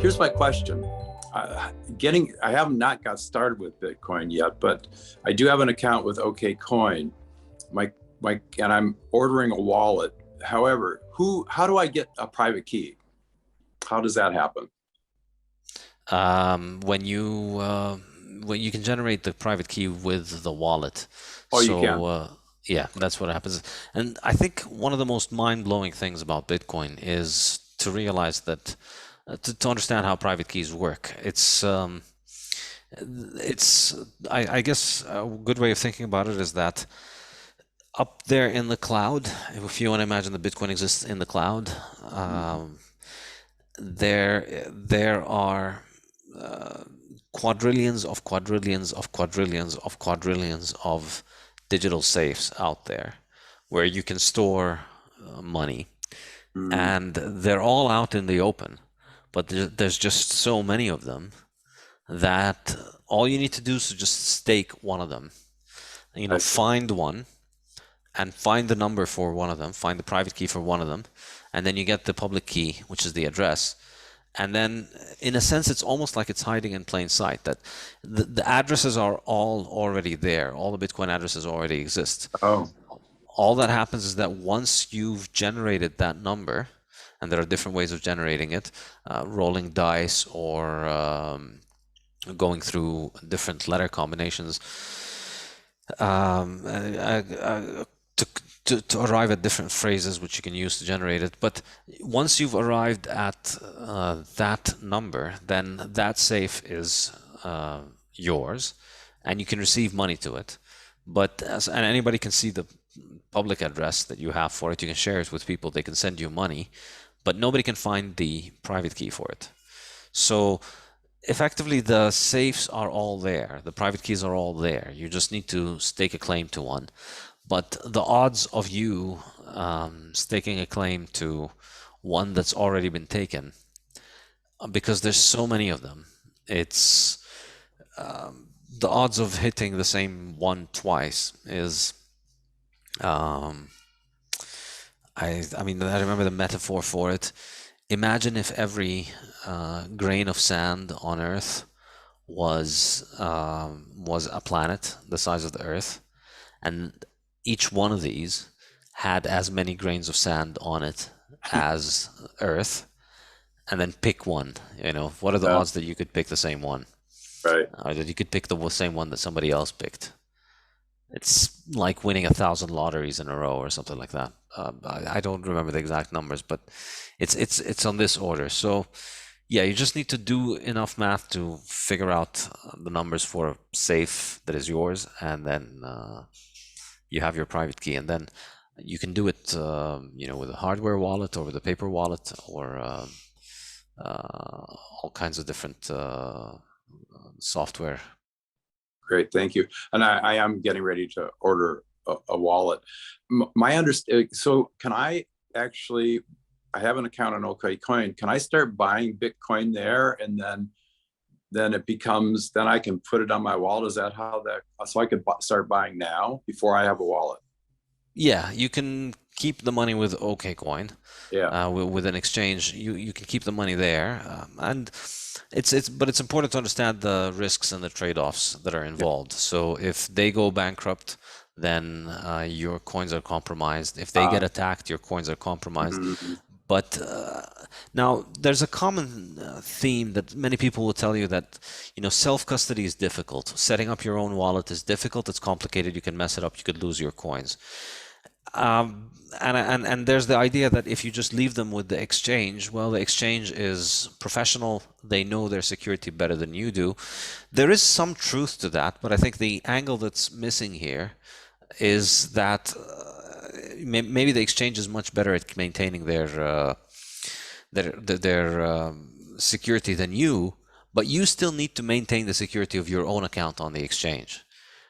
Here's my question. I have not got started with Bitcoin yet, but I do have an account with OKCoin. And I'm ordering a wallet. However, how do I get a private key? How does that happen? When you can generate the private key with the wallet. Oh, you can. Yeah, that's what happens. And I think one of the most mind-blowing things about Bitcoin is to realize that to understand how private keys work. It's I guess a good way of thinking about it is that up there in the cloud, if you want to imagine that Bitcoin exists in the cloud, there are quadrillions of quadrillions of quadrillions of quadrillions of digital safes out there where you can store money, Mm, and they're all out in the open, but there's just so many of them that all you need to do is to just stake one of them. I see. Find one and find the number for one of them, find the private key for one of them, and then you get the public key, which is the address. And then, in a sense, it's almost like it's hiding in plain sight, that the addresses are all already there. All the Bitcoin addresses already exist. Oh, All that happens is that once you've generated that number, and there are different ways of generating it, rolling dice or going through different letter combinations, um, uh, uh, to arrive at different phrases which you can use to generate it. But once you've arrived at that number, then that safe is yours, and you can receive money to it. And anybody can see the public address that you have for it. You can share it with people. They can send you money, but nobody can find the private key for it. So effectively, the safes are all there. The private keys are all there. You just need to stake a claim to one. But the odds of you staking a claim to one that's already been taken, because there's so many of them, it's the odds of hitting the same one twice is I mean, I remember the metaphor for it. Imagine if every grain of sand on Earth was a planet the size of the Earth, and each one of these had as many grains of sand on it as Earth, and then pick one. What are the yeah, odds that you could pick the same one, right. or that you could pick the same one that somebody else picked? It's like winning 1,000 lotteries in a row or something like that. I don't remember the exact numbers, but it's on this order. So yeah, you just need to do enough math to figure out the numbers for a safe that is yours, and then you have your private key, and then you can do it, with a hardware wallet or with a paper wallet or all kinds of different software. Great. Thank you. And I am getting ready to order a wallet. My understanding, so can I actually, I have an account on OKCoin. Can I start buying Bitcoin there, and then it becomes, then I can put it on my wallet? Is that how that, so I could start buying now before I have a wallet? Yeah, you can keep the money with OKCoin, Yeah. with an exchange. You can keep the money there, and but it's important to understand the risks and the trade-offs that are Yeah. involved. So if they go bankrupt, then your coins are compromised. If they Uh, get attacked, your coins are compromised. mhm. But now there's a common theme that many people will tell you that, self-custody is difficult. Setting up your own wallet is difficult. It's complicated. You can mess it up. You could lose your coins. And there's the idea that if you just leave them with the exchange, well, the exchange is professional. They know their security better than you do. There is some truth to that, but I think the angle that's missing here is that maybe the exchange is much better at maintaining their security than you, but you still need to maintain the security of your own account on the exchange.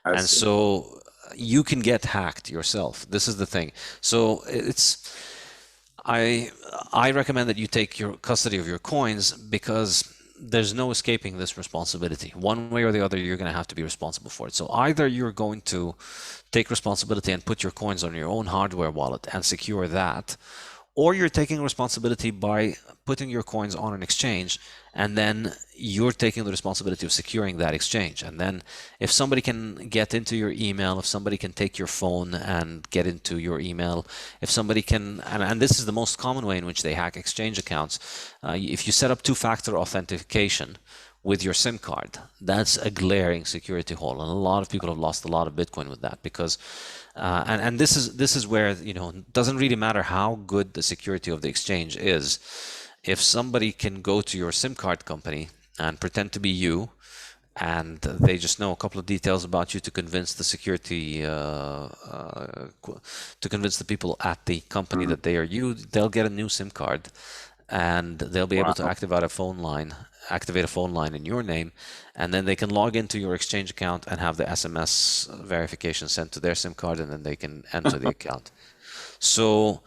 I And see. so you can get hacked yourself. This is the thing. So I recommend that you take your custody of your coins, because there's no escaping this responsibility. One way or the other, you're going to have to be responsible for it. So either you're going to take responsibility and put your coins on your own hardware wallet and secure that, or you're taking responsibility by putting your coins on an exchange, and then you're taking the responsibility of securing that exchange. And then if somebody can get into your email, if somebody can take your phone and get into your email, if somebody can, and this is the most common way in which they hack exchange accounts, if you set up two-factor authentication with your SIM card, that's a glaring security hole, and a lot of people have lost a lot of Bitcoin with that, because and this is where, it doesn't really matter how good the security of the exchange is. If somebody can go to your SIM card company and pretend to be you, and they just know a couple of details about you to convince the security, to convince the people at the company that they are you, they'll get a new SIM card, and they'll be able to activate a phone line in your name, and then they can log into your exchange account and have the SMS verification sent to their SIM card, and then they can enter the account. So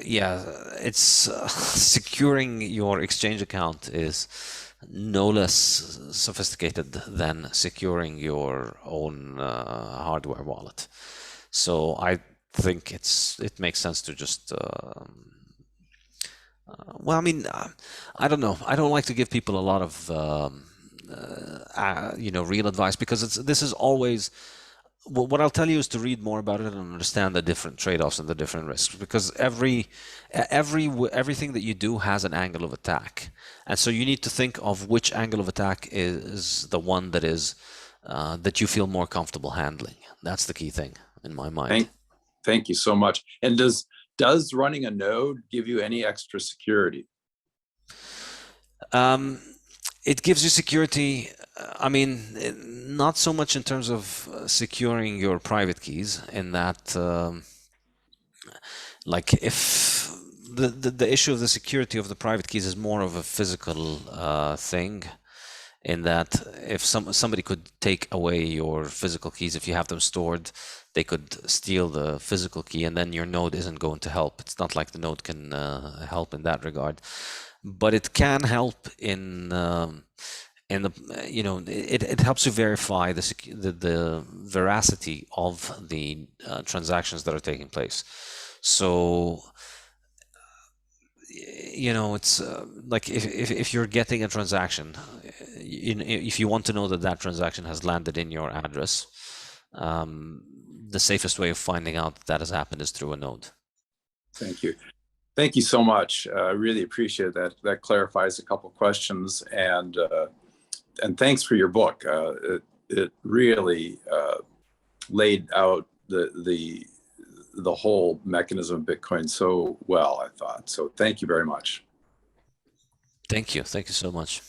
yeah, it's securing your exchange account is no less sophisticated than securing your own hardware wallet. So I think it makes sense to just well, I mean, I don't know. I don't like to give people a lot of real advice, because this is always, what I'll tell you is to read more about it and understand the different trade-offs and the different risks, because everything that you do has an angle of attack, and so you need to think of which angle of attack is the one that is that you feel more comfortable handling. That's the key thing in my mind. Thank you so much. And does running a node give you any extra security? It gives you security. I mean, not so much in terms of securing your private keys, in that, like, if the issue of the security of the private keys is more of a physical thing, in that if somebody could take away your physical keys, if you have them stored, they could steal the physical key, and then your node isn't going to help. It's not like the node can help in that regard, but it can help in the, it helps you verify the veracity of the transactions that are taking place. So it's like, if you're getting a transaction, if you want to know that that transaction has landed in your address, the safest way of finding out that has happened is through a node. Thank you. Thank you so much. I really appreciate that. That clarifies a couple questions, and thanks for your book. It really laid out the whole mechanism of Bitcoin so well, I thought. So thank you very much. Thank you. Thank you so much.